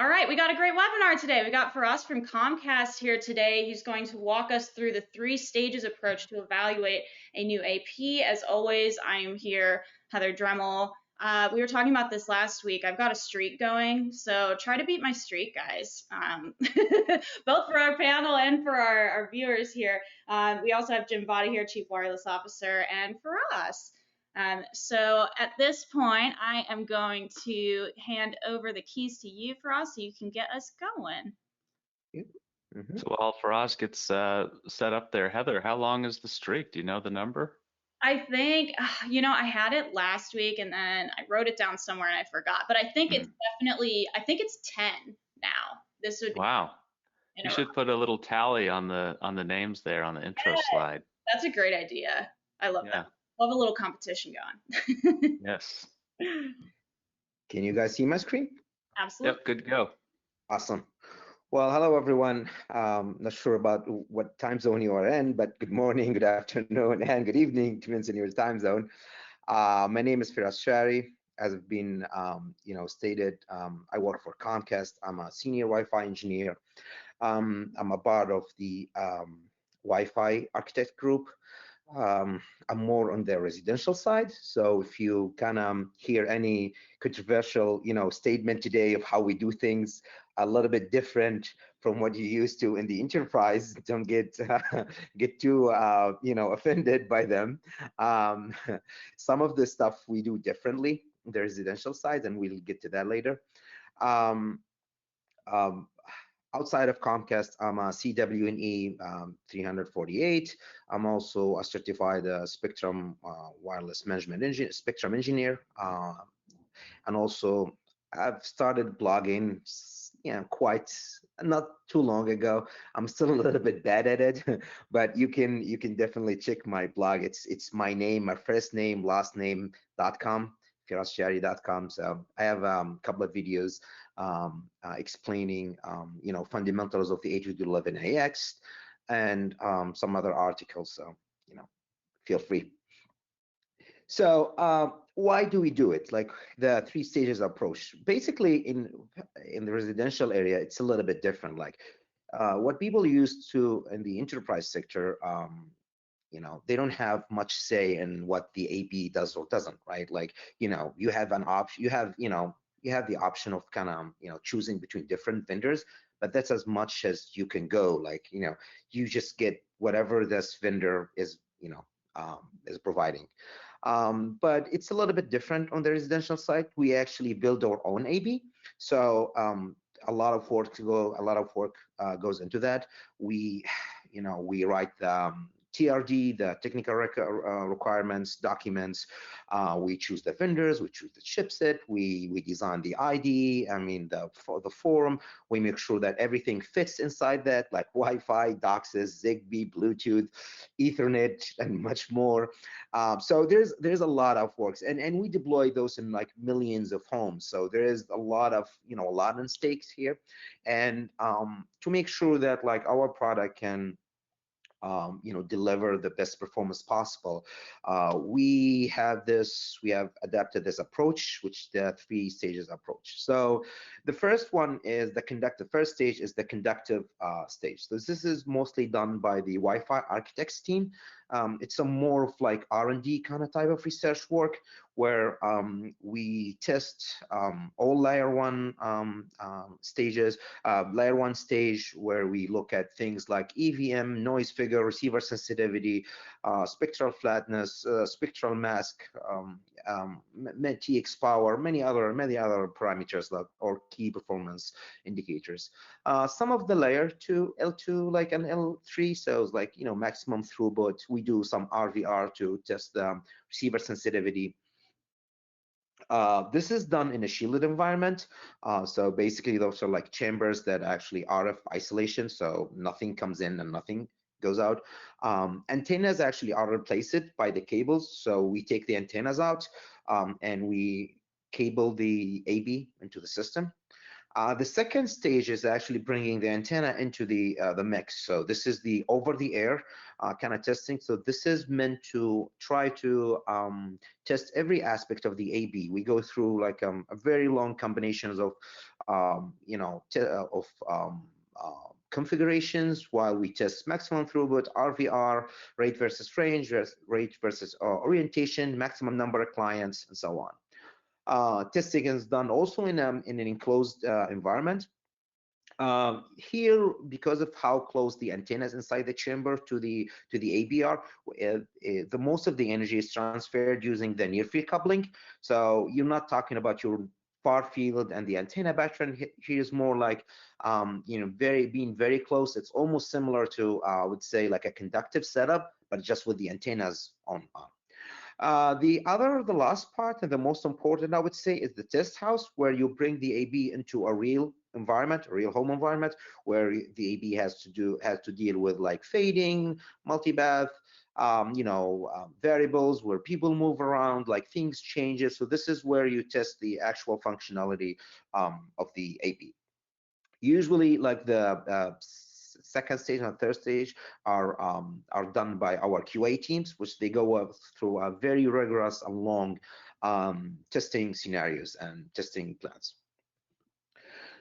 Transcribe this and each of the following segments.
All right, we got a great webinar today. We got Firas from Comcast here today. He's going to walk us through the 3 stages approach to evaluate a new AP. As always, I am here, Heather Dremel. We were talking about this last week. I've got a streak going, so try to beat my streak, guys. Both for our panel and for our viewers here. We also have Jim Vada here, Chief Wireless Officer, and Firas. So at this point, I am going to hand over the keys to you, Firas, so you can get us going. So while Firas gets set up there, Heather, how long is the streak? Do you know the number? I think, I had it last week and then I wrote it down somewhere and I forgot, but I think it's definitely, I think it's 10 now. This would be Wow. You should put a little tally on the names there on the intro slide. That's a great idea. I love that. Love a little competition going. Yes. Can you guys see my screen? Absolutely. Yep, good to go. Awesome. Well, hello everyone. Not sure about what time zone you are in, but good morning, good afternoon, and good evening, depends on your time zone. My name is Firas Shaari. As have been, stated, I work for Comcast. I'm a senior Wi-Fi engineer. I'm a part of the Wi-Fi architect group. I'm more on the residential side. So if you kind of hear any controversial, statement today of how we do things a little bit different from what you're used to in the enterprise, don't get too, offended by them. Some of the stuff we do differently on the residential side, and we'll get to that later. Outside of Comcast, I'm a CWNE 348. I'm also a certified Spectrum wireless management Spectrum engineer, and also I've started blogging, quite not too long ago. I'm still a little bit bad at it, but you can definitely check my blog. It's my name, my first name, last name.com. FirasShaari.com. So I have a couple of videos explaining, fundamentals of the 802.11ax and some other articles. So, feel free. So why do we do it? Like the 3 stages approach. Basically, in the residential area, it's a little bit different. Like what people used to in the enterprise sector. They don't have much say in what the AP does or doesn't, right? Like, you have an option, you have the option of kind of, choosing between different vendors, but that's as much as you can go. Like, you just get whatever this vendor is, is providing. But it's a little bit different on the residential side. We actually build our own AP. So a lot of work goes into that. We write the TRD, the technical requirements, documents. We choose the vendors, we choose the chipset, we design the ID, for the forum. We make sure that everything fits inside that, like Wi-Fi, DOCSIS, Zigbee, Bluetooth, Ethernet, and much more. So there's a lot of works, and we deploy those in like millions of homes. So there is a lot of, a lot in stakes here, and to make sure that like our product can deliver the best performance possible. We have adapted this approach, which the 3 stages approach. So the first one is the conductive. First stage is the conductive stage. So this is mostly done by the Wi-Fi architects team. It's a more of like R&D kind of type of research work where we test all layer 1 stages. Layer 1 stage where we look at things like EVM, noise figure, receiver sensitivity, spectral flatness, spectral mask, TX power, many other parameters or key performance indicators. Some of the layer 2, L2, like an L3, so it's like maximum throughput. We do some RVR to test the receiver sensitivity. This is done in a shielded environment. So basically those are like chambers that actually RF isolation, so nothing comes in and nothing goes out. Antennas actually are replaced by the cables. So we take the antennas out and we cable the AB into the system. The second stage is actually bringing the antenna into the mix. So this is the over-the-air kind of testing. So this is meant to try to test every aspect of the AB. We go through like a very long combinations of configurations while we test maximum throughput, RVR, rate versus range, rate versus orientation, maximum number of clients, and so on. Testing is done also in an enclosed environment. Here, because of how close the antennas inside the chamber to the ABR, the most of the energy is transferred using the near field coupling. So you're not talking about your far field and the antenna pattern. Here is more like being very close. It's almost similar to I would say like a conductive setup, but just with the antennas on. The last part and the most important, I would say, is the test house, where you bring the AB into a real environment, a real home environment, where the AB has to deal with like fading, multipath, variables where people move around, like things changes. So this is where you test the actual functionality of the AB. Usually, like the second stage and third stage are done by our QA teams, which they go through a very rigorous and long testing scenarios and testing plans.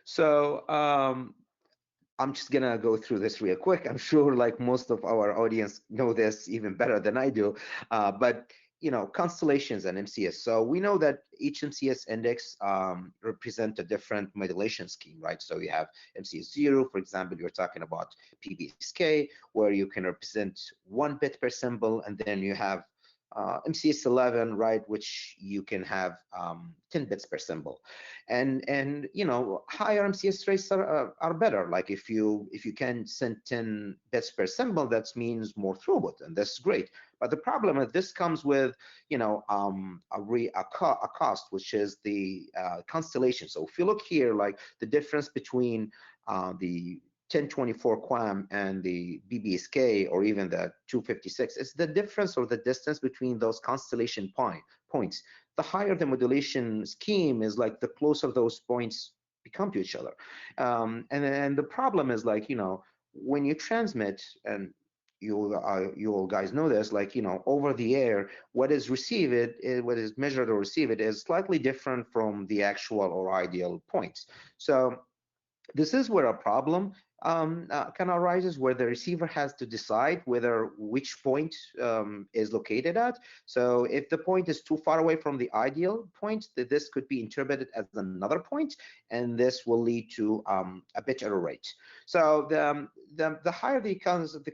So I'm just gonna go through this real quick. I'm sure like most of our audience know this even better than I do, but constellations and MCS. So we know that each MCS index represent a different modulation scheme, right? So you have MCS 0, for example, you're talking about PBSK, where you can represent 1 bit per symbol, and then you have MCS 11, right, which you can have 10 bits per symbol, and higher MCS rates are better. Like if you can send 10 bits per symbol, that means more throughput, and that's great. But the problem is this comes with a cost, which is the constellation. So if you look here, like the difference between the 1024 QAM and the BBSK, or even the 256, it's the difference or the distance between those constellation points. The higher the modulation scheme is, like the closer those points become to each other. And the problem is, like, when you transmit, and you all guys know this, like, over the air, what is what is measured or received is slightly different from the actual or ideal points. So this is where a problem kind of arises, where the receiver has to decide which point is located at. So if the point is too far away from the ideal point, this could be interpreted as another point, and this will lead to a bit error rate. So the higher the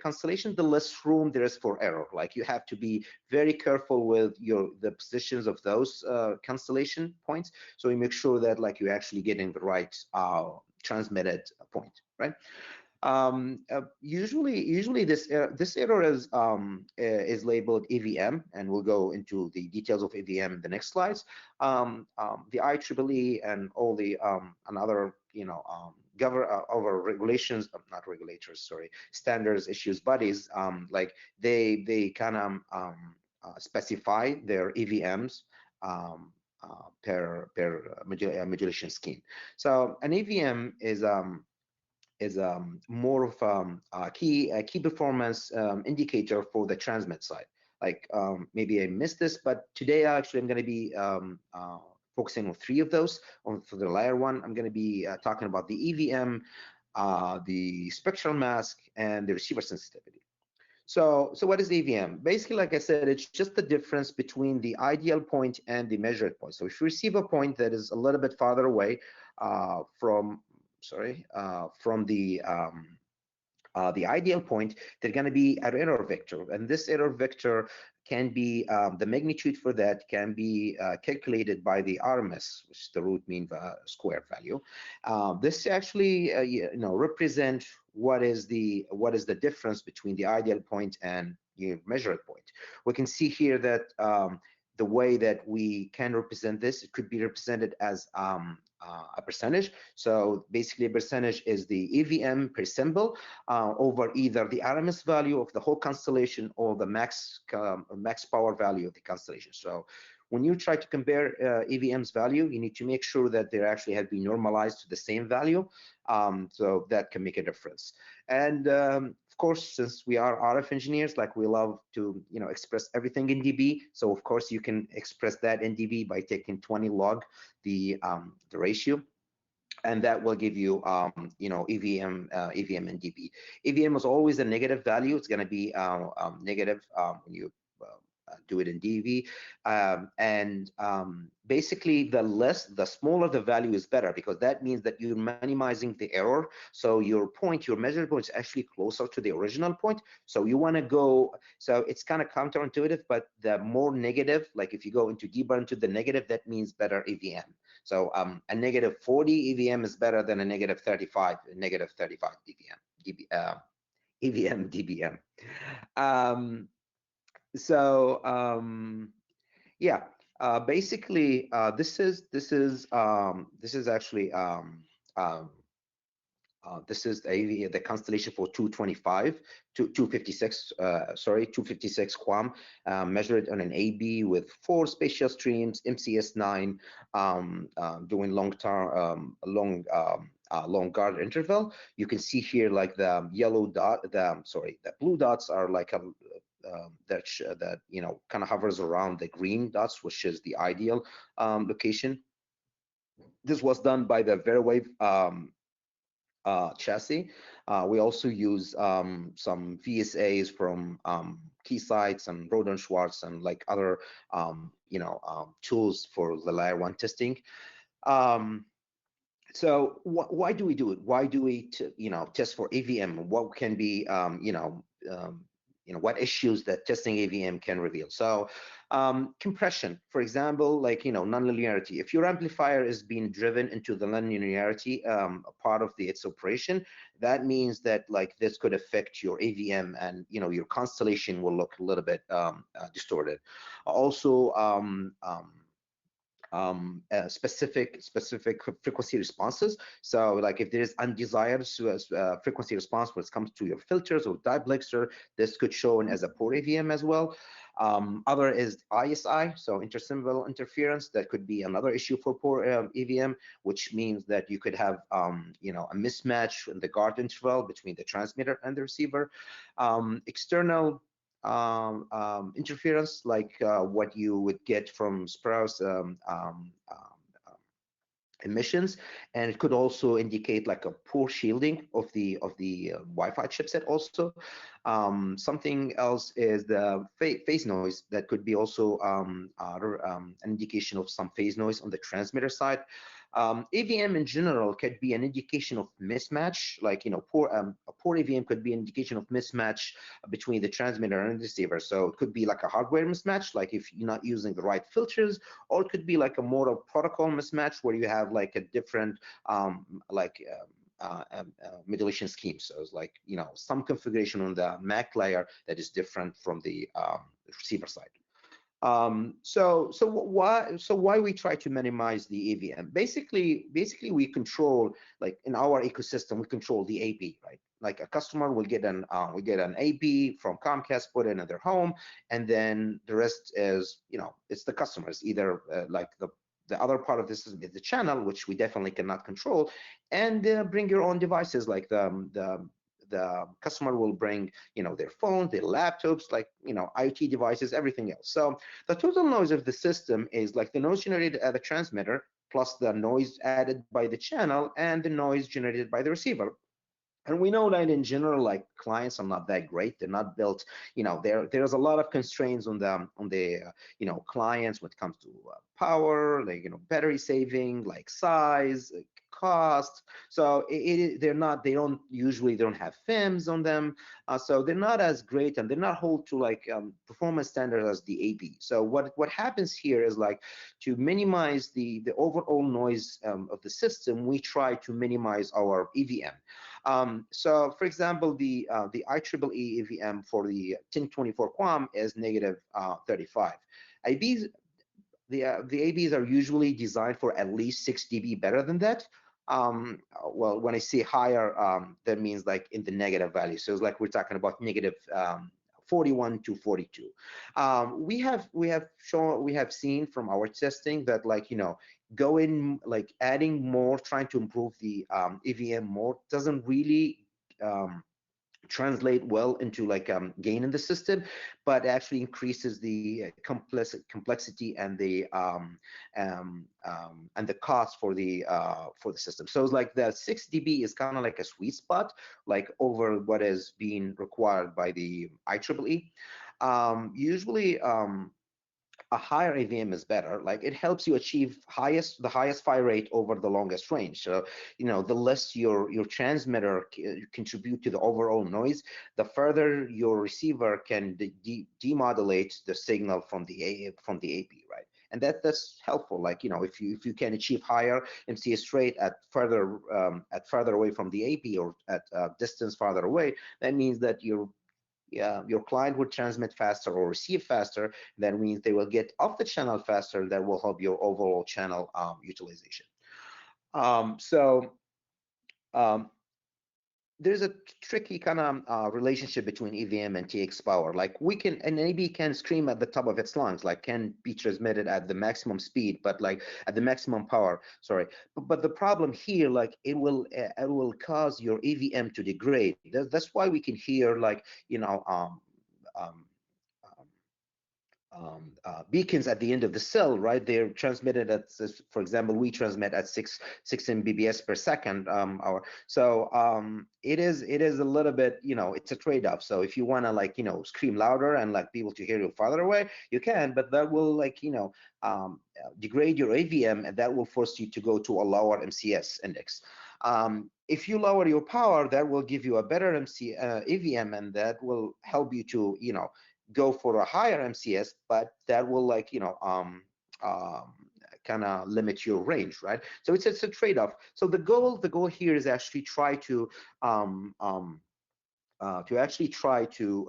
constellation, the less room there is for error. Like, you have to be very careful with the positions of those constellation points, so you make sure that, like, you're actually getting the right transmitted point, right? Usually this error is labeled AVM, and we'll go into the details of AVM in the next slides. The IEEE and all the another over regulations, not regulators, sorry, standards issues bodies, like they kind of specify their AVMs per modulation scheme. So an AVM is more of a key performance indicator for the transmit side. Like, maybe I missed this, but today actually I'm going to be focusing on 3 of those. For the layer 1, I'm going to be talking about the EVM, the spectral mask, and the receiver sensitivity. So what is EVM? Basically, like I said, it's just the difference between the ideal point and the measured point. So if you receive a point that is a little bit farther away from the ideal point, there's going to be an error vector, and this error vector can be the magnitude for that can be calculated by the RMS, which is the root mean square value. This actually represent what is the difference between the ideal point and your measured point. We can see here that the way that we can represent this, it could be represented as a percentage. So basically, a percentage is the EVM per symbol over either the RMS value of the whole constellation or the max power value of the constellation. So when you try to compare AVM's value, you need to make sure that they actually have been normalized to the same value, so that can make a difference. And of course, since we are RF engineers, like we love to express everything in dB. So of course you can express that in dB by taking 20 log the ratio, and that will give you EVM and dB. EVM is always a negative value. It's going to be negative when you do it in dB, and basically the smaller the value is better, because that means that you're minimizing the error. So your measured point is actually closer to the original point. So you want to go, so it's kind of counterintuitive, but the more negative, like if you go into deeper into the negative, that means better EVM. So a negative 40 EVM is better than a negative 35 EVM dBm. Yeah, basically this is actually this is the constellation for 256 QAM, measured on an AB with 4 spatial streams, MCS9, doing long guard interval. You can see here like the yellow dot, the blue dots are like a that kind of hovers around the green dots, which is the ideal location. This was done by the Verawave chassis. We also use some VSAs from Keysight and Roden Schwartz and like other tools for the layer 1 testing. So why do we do it? Why do we test for AVM? What can be what issues that testing AVM can reveal? So compression, for example, like nonlinearity. If your amplifier is being driven into the nonlinearity part of its operation, that means that like this could affect your AVM, and your constellation will look a little bit distorted. Also, specific frequency responses. So like if there is undesired frequency response when it comes to your filters or diplexer, this could show as a poor AVM as well. Other is ISI, so intersymbol interference. That could be another issue for poor AVM, which means that you could have a mismatch in the guard interval between the transmitter and the receiver. External interference, like what you would get from Sprouse emissions, and it could also indicate like a poor shielding of the Wi-Fi chipset also. Something else is the phase noise. That could be also an indication of some phase noise on the transmitter side. AVM in general could be an indication of mismatch, like a poor AVM could be an indication of mismatch between the transmitter and the receiver. So it could be like a hardware mismatch, like if you're not using the right filters, or it could be like a more of protocol mismatch where you have like a different modulation scheme. So it's like some configuration on the MAC layer that is different from the receiver side. So why we try to minimize the AVM? Basically we control, like in our ecosystem, we control the AP, right? Like a customer will get an AP from Comcast, put it in their home, and then the rest is it's the customers, either like the other part of this is the channel, which we definitely cannot control, and bring your own devices, like the customer will bring their phone, their laptops, like IoT devices, everything else. So the total noise of the system is like the noise generated at the transmitter plus the noise added by the channel and the noise generated by the receiver. And we know that in general, like clients are not that great. They're not built, there's a lot of constraints on the clients when it comes to power, like battery saving, like size, like cost. So they don't usually have FIMs on them, so they're not as great, and they're not hold to like performance standards as the AP. So what happens here is like to minimize the overall noise of the system, we try to minimize our EVM. So for example, the IEEE EVM for the 1024 QAM is negative 35. ABs, the ABs are usually designed for at least 6 dB better than that. Well, when I say higher, that means like in the negative value. So it's like we're talking about negative 41 to 42. We have seen from our testing that, like, going, like, adding more, trying to improve the AVM more doesn't really translate well into, like, gain in the system, but actually increases the complexity and the cost for the system. So it's like the 6 dB is kind of like a sweet spot, like, over what is being required by the IEEE. Usually, a higher AVM is better. Like, it helps you achieve the highest fire rate over the longest range. So, the less your transmitter contribute to the overall noise, the further your receiver can demodulate the signal from the AP, right? And that's helpful. Like, if you can achieve higher MCS rate at further away from the AP, or at distance farther away, that means that your client would transmit faster or receive faster. That means they will get off the channel faster. That will help your overall channel utilization. So there's a tricky kind of relationship between EVM and TX power. Like, an AB can scream at the top of its lungs, like, can be transmitted at the maximum speed, but, like, at the maximum power, sorry. But the problem here, like, it will cause your EVM to degrade. That's why we can hear, like, beacons at the end of the cell, right? They're transmitted at, for example, we transmit at 6 Mbps per second. It is a little bit, it's a trade-off. So if you want to, like, scream louder and, like, people to hear you farther away, you can, but that will, like, degrade your AVM, and that will force you to go to a lower MCS index. If you lower your power, that will give you a better AVM, and that will help you to, go for a higher MCS, but that will, like, kind of limit your range, right? So it's a trade-off. So the goal here is actually try to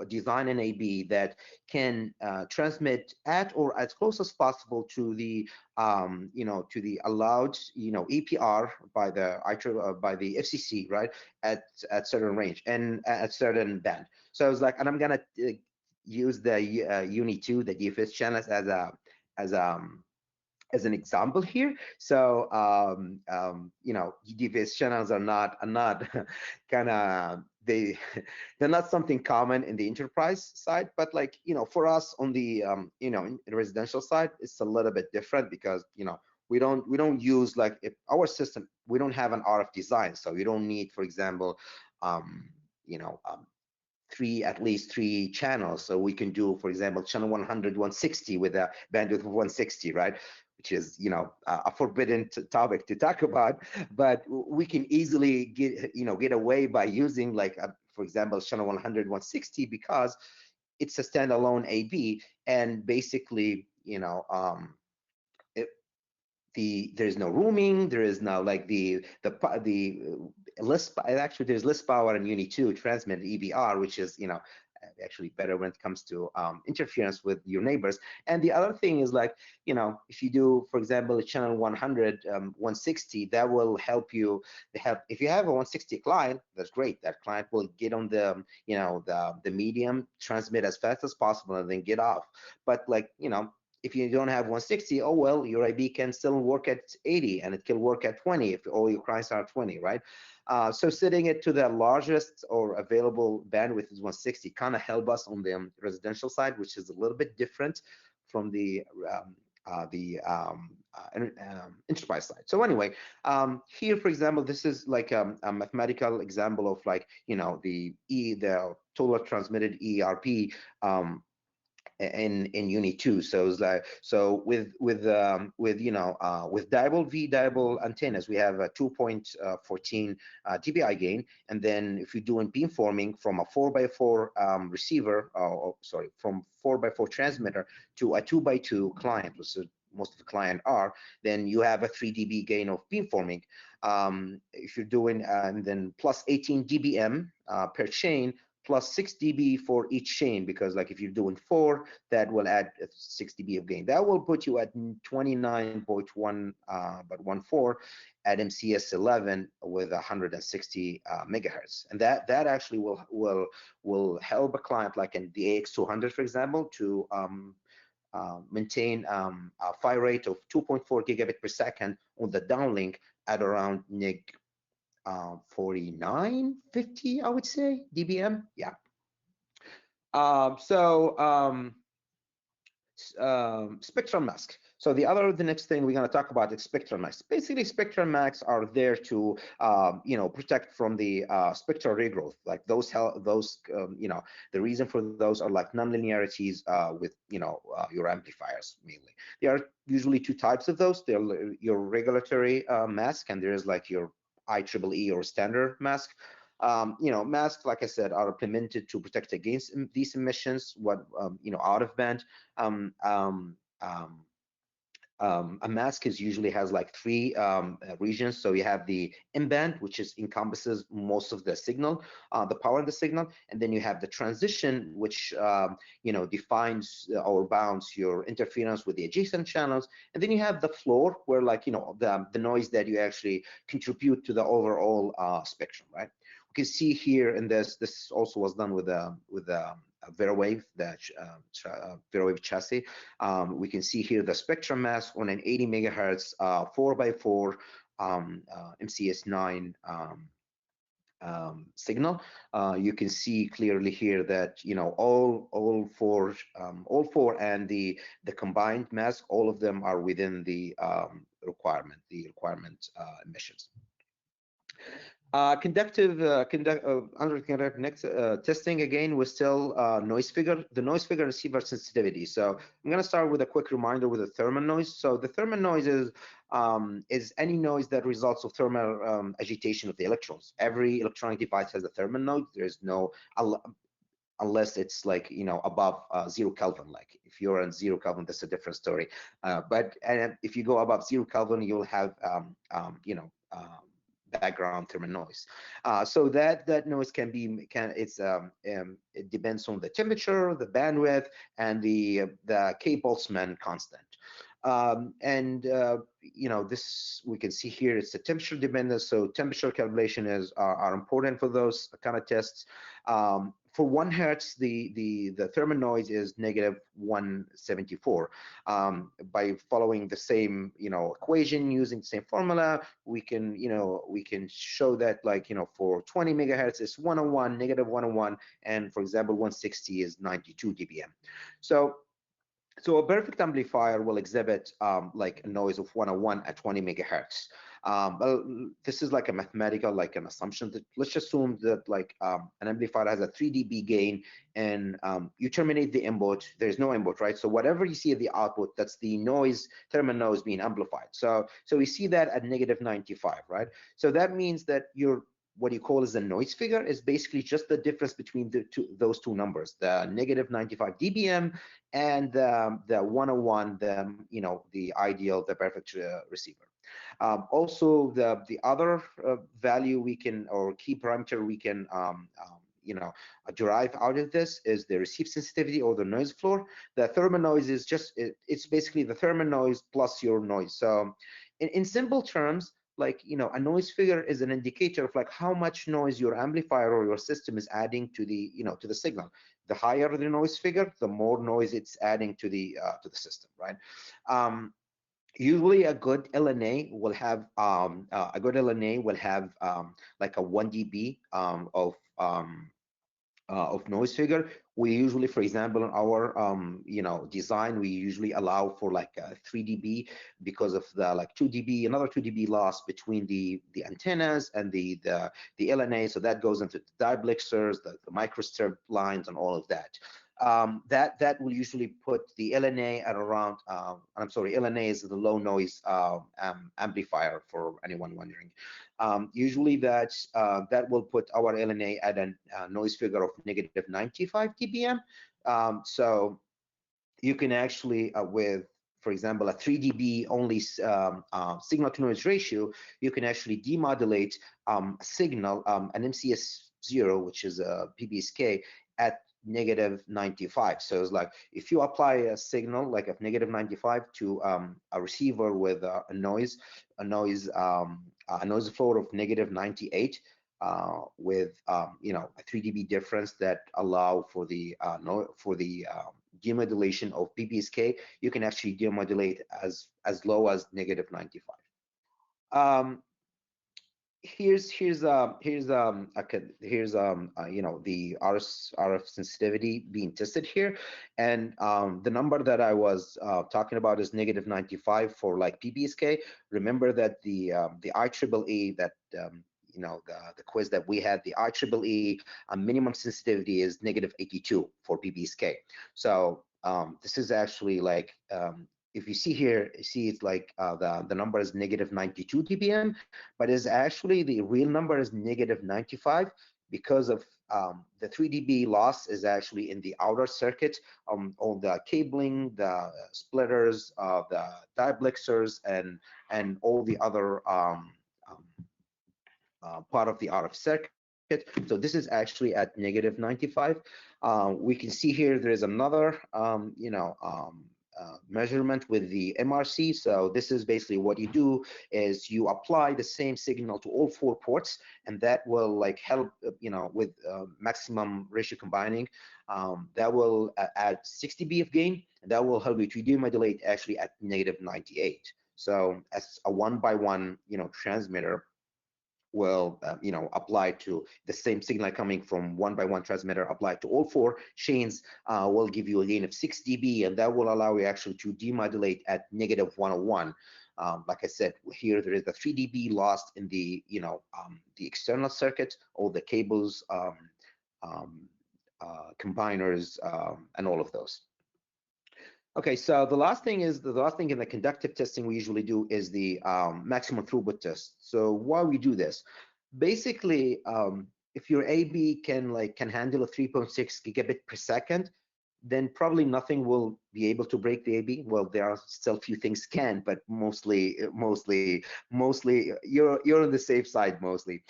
design an AB that can transmit at or as close as possible to the to the allowed APR by the FCC, right, at certain range and at certain band. So I was like, and I'm gonna use the Uni 2, the DFS channels, as an example here. So DFS channels are not kind of they're not something common in the enterprise side, but, like, for us on the in the residential side, it's a little bit different, because we don't use, like, if our system, we don't have an RF design, so you don't need, for example, at least three channels. So we can do, for example, channel 100, 160 with a bandwidth of 160, right? Which is, a forbidden topic to talk about, but we can easily get away by using, like, for example, channel 100, 160, because it's a standalone AB, and basically, there's no rooming, there is no, like, the less, actually there's less power in Uni 2 transmit EBR, which is actually better when it comes to interference with your neighbors. And the other thing is, like, if you do, for example, a channel 100 160, that will help you. If you have a 160 client, that's great. That client will get on the the medium, transmit as fast as possible, and then get off. But, like, if you don't have 160, oh well, your IB can still work at 80, and it can work at 20 if all your clients are 20, right? So setting it to the largest or available bandwidth is 160 kind of help us on the residential side, which is a little bit different from the enterprise side. So anyway, here, for example, this is like a mathematical example of, like, the total transmitted ERP in Uni 2. So it's like, so with dipole antennas, we have a 2.14 dBi gain, and then if you're doing beamforming from a 4x4 receiver, from 4x4 transmitter to a 2x2 client, which is most of the client are, then you have a 3 dB gain of beamforming. If you're doing and then plus 18 dBm per chain, plus 6 dB for each chain, because like if you're doing 4, that will add 6 dB of gain. That will put you at 29.1 at MCS 11 with 160 megahertz, and that actually will help a client like in the AX200, for example, to maintain a phi rate of 2.4 gigabit per second on the downlink at around nig 4950, I would say, dBm. Yeah. Spectrum mask. So the next thing we're going to talk about is spectrum masks. Basically, spectrum masks are there to protect from the spectral regrowth. Like those the reason for those are like nonlinearities with your amplifiers mainly. There are usually two types of those. They're your regulatory mask, and there's like your IEEE or standard mask. Masks, like I said, are implemented to protect against these emissions, out of band. A mask usually has like three regions. So you have the in-band, which encompasses most of the signal, the power of the signal, and then you have the transition, which defines or bounds your interference with the adjacent channels, and then you have the floor, where the noise that you actually contribute to the overall spectrum, right? We can see here in this also was done with a VeraWave, the VeraWave chassis. We can see here the spectrum mask on an 80 megahertz 4x4 MCS9 signal. You can see clearly here that all four and the combined mask, all of them are within the requirement emissions. Conductive testing, again, was still noise figure, the noise figure receiver sensitivity. So I'm going to start with a quick reminder with the thermal noise. So the thermal noise is any noise that results of thermal agitation of the electrons. Every electronic device has a thermal noise. There's no, unless it's like above 0 Kelvin. Like if you're on 0 Kelvin, that's a different story. But if you go above 0 Kelvin, you'll have background thermal noise. So that noise it depends on the temperature, the bandwidth, and the K-Boltzmann constant. This we can see here, it's the temperature dependent. So temperature calculation are important for those kind of tests. For 1 hertz, the thermal noise is negative 174. By following the same equation, using the same formula, we can show that for 20 megahertz it's 101, negative 101, and for example 160 is 92 dBm. So a perfect amplifier will exhibit like a noise of 101 at 20 megahertz. But this is like a mathematical, like an assumption that let's just assume that an amplifier has a 3 dB gain, and you terminate the input. There's no input, right? So whatever you see at the output, that's the noise, thermal noise being amplified. So we see that at negative 95, right? So that means that what you call as a noise figure is basically just the difference between those two numbers, the negative 95 dBm and the 101, the ideal, the perfect receiver. Also, the other value we can, or key parameter we can derive out of this is the receive sensitivity, or the noise floor. The thermal noise is it's basically the thermal noise plus your noise. So in simple terms, a noise figure is an indicator of how much noise your amplifier or your system is adding to the to the signal. The higher the noise figure, the more noise it's adding to the system, right? Usually a good LNA will have like a 1 dB of noise figure. We usually, for example, in our design, we usually allow for like 3 dB because of the 2 dB, another 2 dB loss between the antennas and the LNA. So that goes into the diplexers, the microstrip lines, and all of that. That will usually put the LNA at around, I'm sorry, LNA is the low noise amplifier, for anyone wondering. Usually that will put our LNA at a noise figure of negative 95 dBm. So you can actually, with, for example, a 3 dB only signal to noise ratio, you can actually demodulate a signal, an MCS 0, which is a PBSK, at negative 95. So it's like if you apply a signal like of negative 95 to a receiver with a noise floor of negative 98, with a 3 dB difference that allow for the demodulation of PBSK, you can actually demodulate as low as negative 95. Here's the RF sensitivity being tested here, and the number that I was talking about is negative 95 for like PBSK. Remember that the IEEE, that the quiz that we had, the IEEE minimum sensitivity is negative 82 for PBSK. So this is actually like, if you see here, you see it's like the number is negative 92 dBm, but is actually the real number is negative 95 because of the 3 dB loss is actually in the outer circuit, all the cabling, the splitters, the diplexers, and all the other part of the RF circuit. So this is actually at negative 95. We can see here there is another measurement with the MRC. So this is basically what you do is you apply the same signal to all 4 ports, and that will like help with maximum ratio combining. That will add 6 dB of gain, and that will help you to demodulate actually at negative 98. So as a 1x1 transmitter will apply to the same signal coming from 1x1 transmitter applied to all 4 chains, will give you a gain of 6 dB, and that will allow you actually to demodulate at negative 101. Like I said, here there is a 3 dB lost in the the external circuit, all the cables, combiners, and all of those. Okay, so the last thing in the conductive testing we usually do is the maximum throughput test. So why we do this? Basically, if your AB can handle a 3.6 gigabit per second, then probably nothing will be able to break the AB. Well, there are still few things can, but mostly you're on the safe side mostly.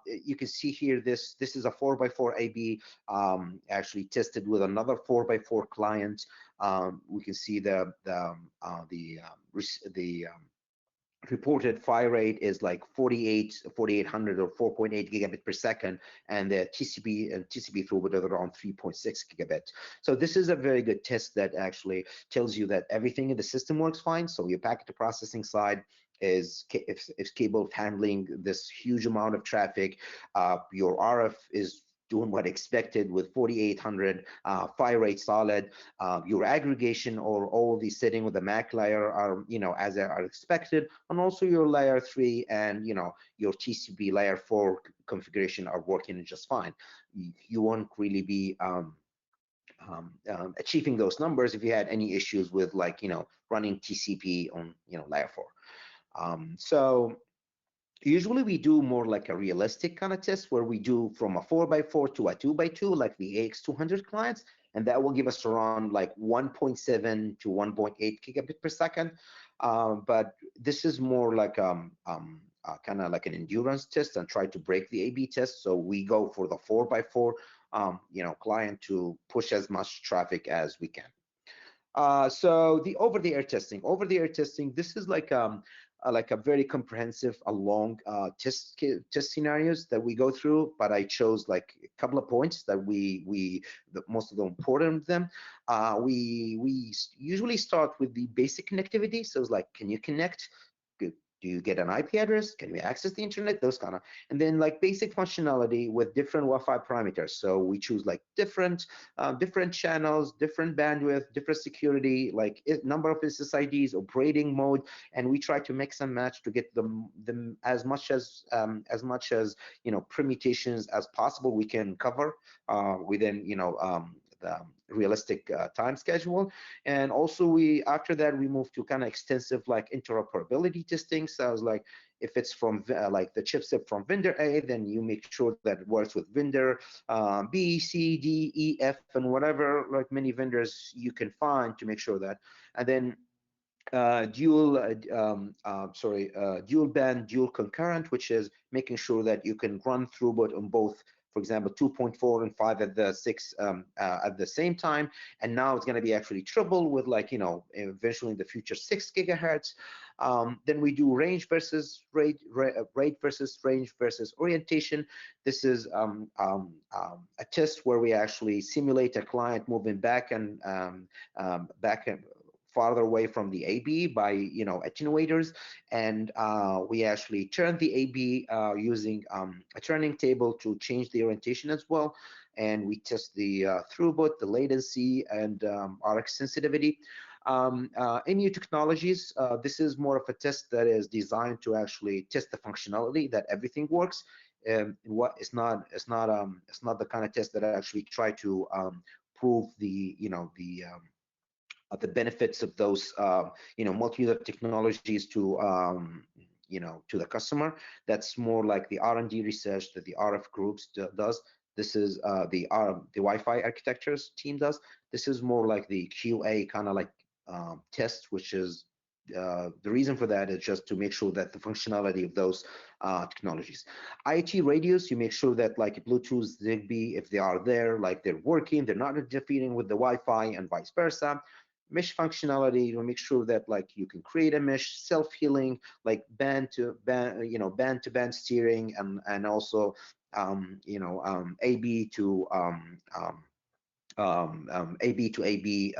You can see here this is a 4x4 AB actually tested with another 4x4 client. We can see the reported fire rate is like 4800 or 4.8 gigabit per second, and the TCP throughput is around 3.6 gigabit. So this is a very good test that actually tells you that everything in the system works fine. So your packet processing side is capable of handling this huge amount of traffic. Your RF is doing what expected with 4800 fire rate solid. Your aggregation or all the setting with the MAC layer are as they are expected, and also your layer 3 and your TCP layer 4 configuration are working just fine. You won't really be achieving those numbers if you had any issues with running TCP on layer 4. So usually we do more like a realistic kind of test where we do from a 4x4 to a 2x2 like the AX200 clients, and that will give us around like 1.7 to 1.8 gigabit per second. But this is more like kind of like an endurance test and try to break the AB test. So we go for the 4x4 client to push as much traffic as we can. So the over-the-air testing, this is like a very comprehensive, long test scenarios that we go through, but I chose like a couple of points that the most of the important of them. We usually start with the basic connectivity. So it's like, can you connect? Do you get an IP address? Can we access the internet? Those kind of, and then like basic functionality with different Wi-Fi parameters. So we choose like different channels, different bandwidth, different security, like number of SSIDs, operating mode, and we try to mix and match to get them as much as permutations as possible we can cover within the realistic time schedule. And also after that we move to kind of extensive like interoperability testing. So it's like if it's from like the chipset from vendor A, then you make sure that it works with vendor B, C, D, E, F, and whatever like many vendors you can find to make sure that. And then dual band, dual concurrent, which is making sure that you can run throughput on both for example, 2.4 and 5 at the 6 at the same time, and now it's going to be actually triple with, like, eventually in the future 6 gigahertz. Then we do range versus rate versus range versus orientation. This is a test where we actually simulate a client moving back and farther away from the AB by attenuators, and we actually turn the AB using a turning table to change the orientation as well, and we test the throughput, the latency, and RX sensitivity. In new technologies, this is more of a test that is designed to actually test the functionality, that everything works. It's not the kind of test that actually try to prove the benefits of those multi-user technologies to to the customer. That's more like the R&D research that the RF groups does. This is the Wi-Fi architectures team does. This is more like the QA kind of like test, which is the reason for that is just to make sure that the functionality of those technologies. IoT radios, you make sure that like Bluetooth, Zigbee, if they are there, like they're working, they're not interfering with the Wi-Fi and vice versa. Mesh functionality, you make sure that like you can create a mesh, self-healing, like band to band steering, and also AB to AB to AB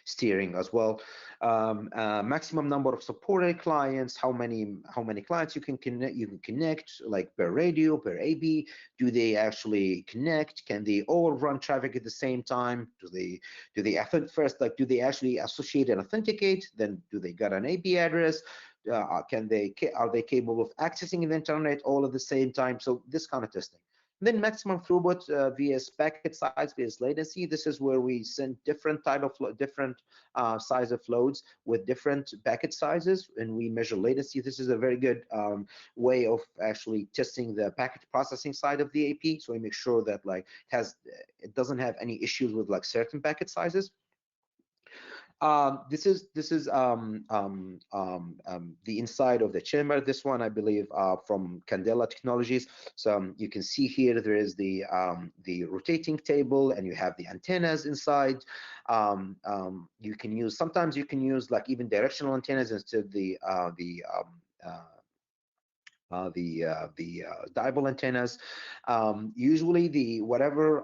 steering as well. Maximum number of supported clients, how many clients you can connect, like per radio, per AB. Do they actually connect? Can they all run traffic at the same time? Do they first, like, do they actually associate and authenticate? Then do they got an AB address? Are they capable of accessing the internet all at the same time? So this kind of testing. Then maximum throughput via packet size, via latency. This is where we send different size of loads with different packet sizes, and we measure latency. This is a very good way of actually testing the packet processing side of the AP. So we make sure that like it doesn't have any issues with like certain packet sizes. This is the inside of the chamber. This one, I believe, from Candela Technologies. So you can see here there is the rotating table, and you have the antennas inside. You can use like even directional antennas instead of the dipole antennas. Usually the whatever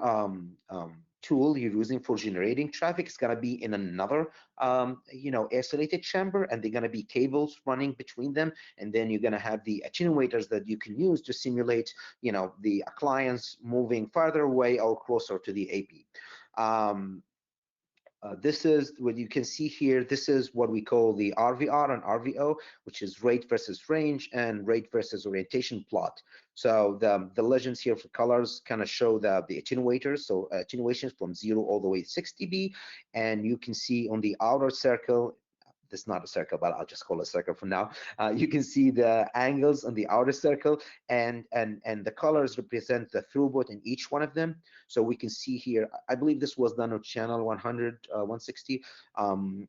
tool you're using for generating traffic is going to be in another isolated chamber, and they're going to be cables running between them, and then you're going to have the attenuators that you can use to simulate the clients moving farther away or closer to the AP. This is what you can see here. This is what we call the RVR and RVO, which is rate versus range and rate versus orientation plot. So the legends here for colors kind of show the attenuators. So attenuations from 0 all the way to 6 dB, and you can see on the outer circle. This is not a circle, but I'll just call it a circle for now. You can see the angles on the outer circle, and the colors represent the throughput in each one of them. So we can see here, I believe this was done on channel 100, 160.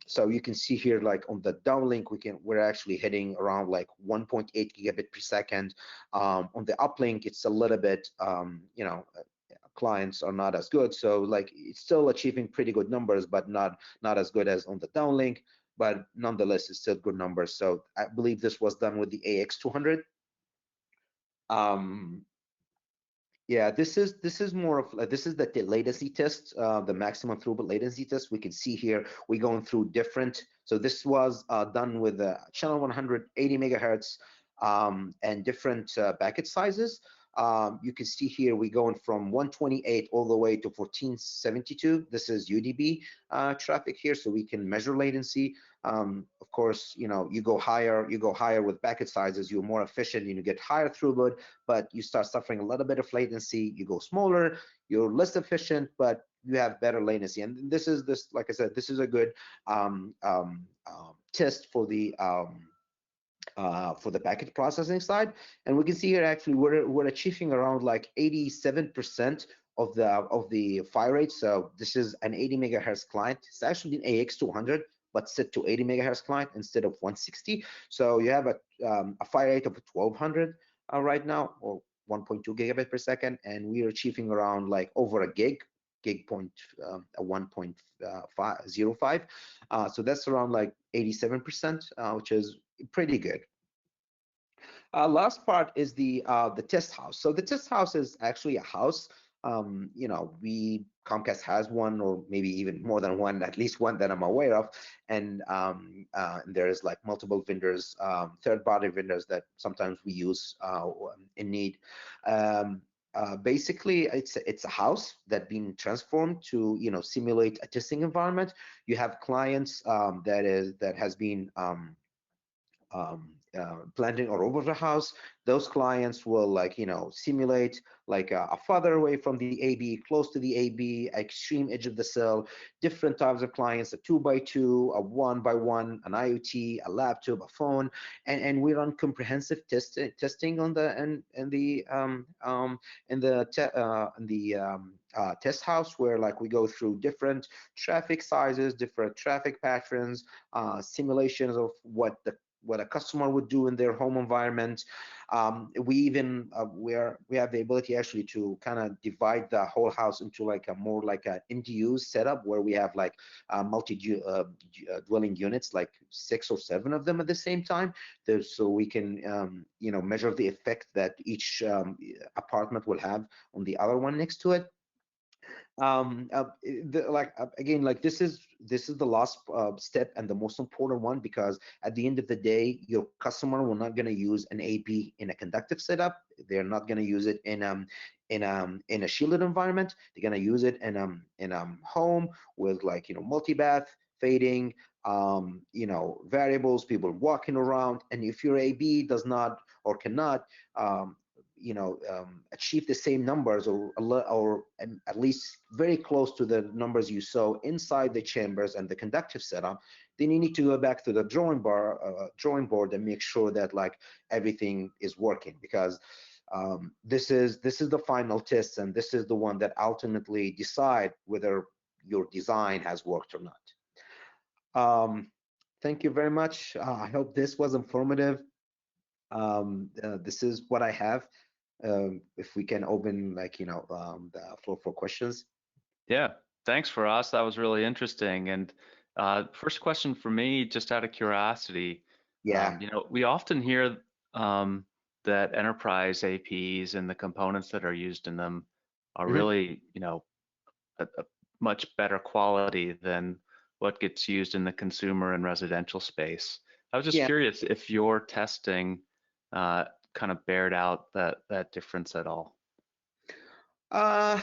So you can see here, like on the downlink, we're actually hitting around like 1.8 gigabit per second. On the uplink, it's a little bit, clients are not as good. So like it's still achieving pretty good numbers, but not as good as on the downlink. But nonetheless, it's still good numbers. So I believe this was done with the AX200. Yeah, this is more of this is the latency test, the maximum throughput latency test. We can see here we're going through different. So this was done with channel 180 megahertz and different packet sizes. You can see here we're going from 128 all the way to 1472. This is UDP traffic here, so we can measure latency. Of course, you go higher with packet sizes, you're more efficient and you get higher throughput, but you start suffering a little bit of latency. You go smaller, you're less efficient, but you have better latency. And like I said, this is a good test for the packet processing side. And we can see here actually we're achieving around like 87% of the fire rate. So this is an 80 megahertz client. It's actually an AX200, but set to 80 megahertz client instead of 160. So you have a fire rate of 1200 right now, or 1.2 gigabit per second, and we are achieving around like over a gig point 1.05. So that's around like 87%, which is pretty good. Last part is the test house. So the test house is actually a house. You know, Comcast has one, or maybe even more than one, at least one that I'm aware of, and there's like multiple vendors, third-party vendors that sometimes we use in need. Basically, it's a house that being transformed to simulate a testing environment. You have clients that has been planting all over the house. Those clients will simulate like a farther away from the AB, close to the AB, extreme edge of the cell, different types of clients, a 2x2, a 1x1, an IoT, a laptop, a phone, and we run comprehensive testing on the test house, where like we go through different traffic sizes, different traffic patterns, simulations of what a customer would do in their home environment. We even we have the ability actually to kind of divide the whole house into like a more like an NDU setup, where we have like multi dwelling units, like 6 or 7 of them at the same time, so we can measure the effect that each apartment will have on the other one next to it. Again, like this is the last step and the most important one, because at the end of the day, your customer will not going to use an AP in a conductive setup. They're not going to use it in a shielded environment. They're going to use it in a home with like multi-bath, fading, variables, people walking around. And if your AB does not or cannot achieve the same numbers, or at least very close to the numbers you saw inside the chambers and the conductive setup, then you need to go back to the drawing board and make sure that like everything is working, because this is the final test, and this is the one that ultimately decide whether your design has worked or not. Thank you very much. I hope this was informative. This is what I have. If we can open the floor for questions. Yeah, thanks Firas. That was really interesting. And first question for me, just out of curiosity. Yeah. We often hear that enterprise APs and the components that are used in them are really, a much better quality than what gets used in the consumer and residential space. I was just curious if your testing kind of bared out that difference at all.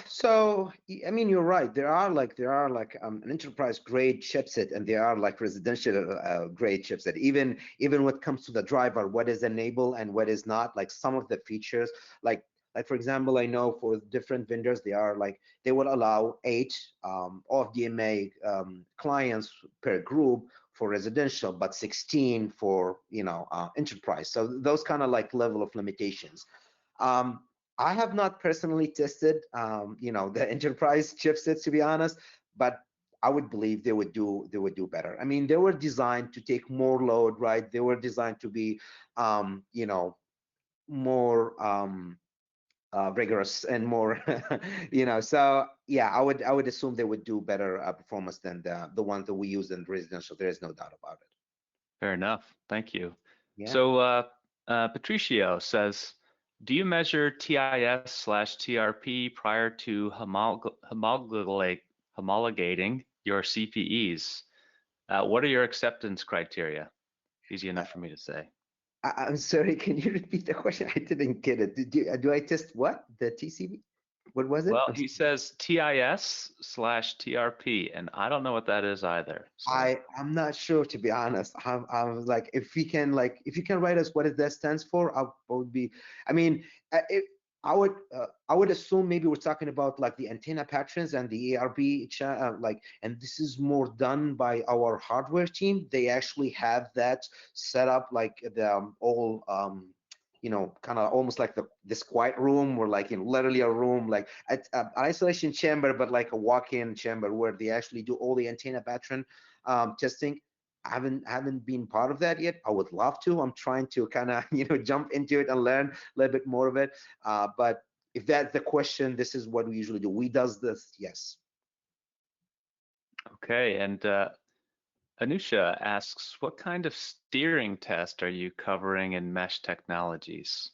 So I mean, you're right. There are an enterprise grade chipset, and there are like residential grade chipset. Even when it comes to the driver, what is enabled and what is not, like some of the features, like for example, I know for different vendors, they will allow 8 OFDMA clients per group for residential, but 16 for enterprise. So those kind of like level of limitations. I have not personally tested the enterprise chipsets, to be honest, but I would believe they would do better. I mean, they were designed to take more load, right? They were designed to be more rigorous and more so yeah, I would assume they would do better performance than the ones that we use in residential. There is no doubt about it. Fair enough, thank you. Yeah. So Patricio says, do you measure TIS/TRP prior to homologating your CPEs? What are your acceptance criteria? Easy enough for me to say. I'm sorry, can you repeat the question? I didn't get it. Do I test what? The TCP? What was it? Well, he says TIS/TRP, and I don't know what that is either. So. I'm not sure, to be honest. I'm like, if you can write us what that stands for, I would be. I mean, I would assume maybe we're talking about like the antenna patterns and the ARB and this is more done by our hardware team. They actually have that set up, like the all kind of almost like this quiet room, or like literally a room, like an isolation chamber, but like a walk-in chamber where they actually do all the antenna pattern testing. haven't been part of that yet. I would love to. I'm trying to kind of jump into it and learn a little bit more of it. But if that's the question, this is what we usually do. We does this, yes. Okay, and Anusha asks, what kind of steering test are you covering in mesh technologies?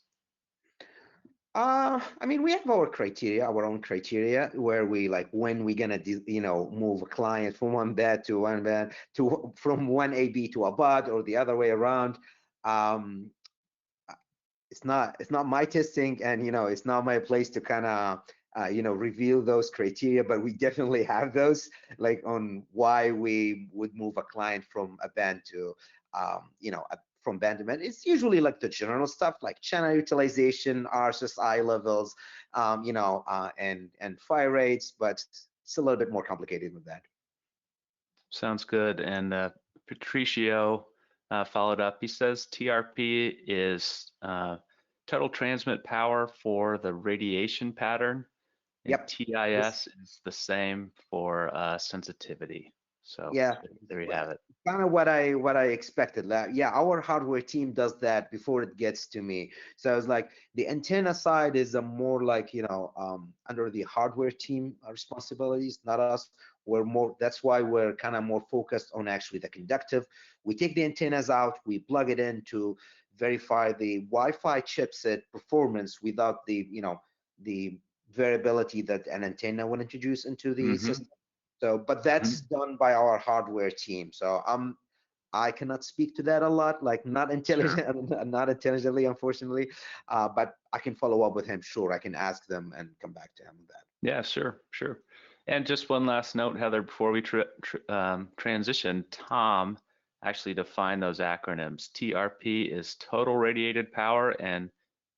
I mean, we have our criteria, our own criteria, where we like when we're gonna, move a client from one bed to one bed to from one AB to a bud or the other way around. Um, it's not my testing, and it's not my place to kind of reveal those criteria, but we definitely have those, like on why we would move a client from a band to from band to band. It's usually like the general stuff like channel utilization, RSSI levels, and fire rates, but it's a little bit more complicated than that. Sounds good. And Patricio followed up. He says TRP is total transmit power for the radiation pattern, and Yep. TIS is the same for sensitivity. So Yeah, there you have it. kind of what I expected. Yeah, our hardware team does that before it gets to me. So I was like, the antenna side is a more like under the hardware team responsibilities, not us. We're more. That's why we're kind of more focused on actually the conductive. We take the antennas out, we plug it in to verify the Wi-Fi chipset performance without the variability that an antenna would introduce into the system. So, but that's done by our hardware team. So I cannot speak to that a lot, like not intelligent, not intelligently, unfortunately. But I can follow up with him. Sure, I can ask them and come back to him with that. Yeah, sure. And just one last note, Heather, before we transition, Tom actually defined those acronyms. TRP is total radiated power, and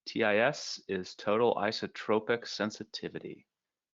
TIS is total isotropic sensitivity.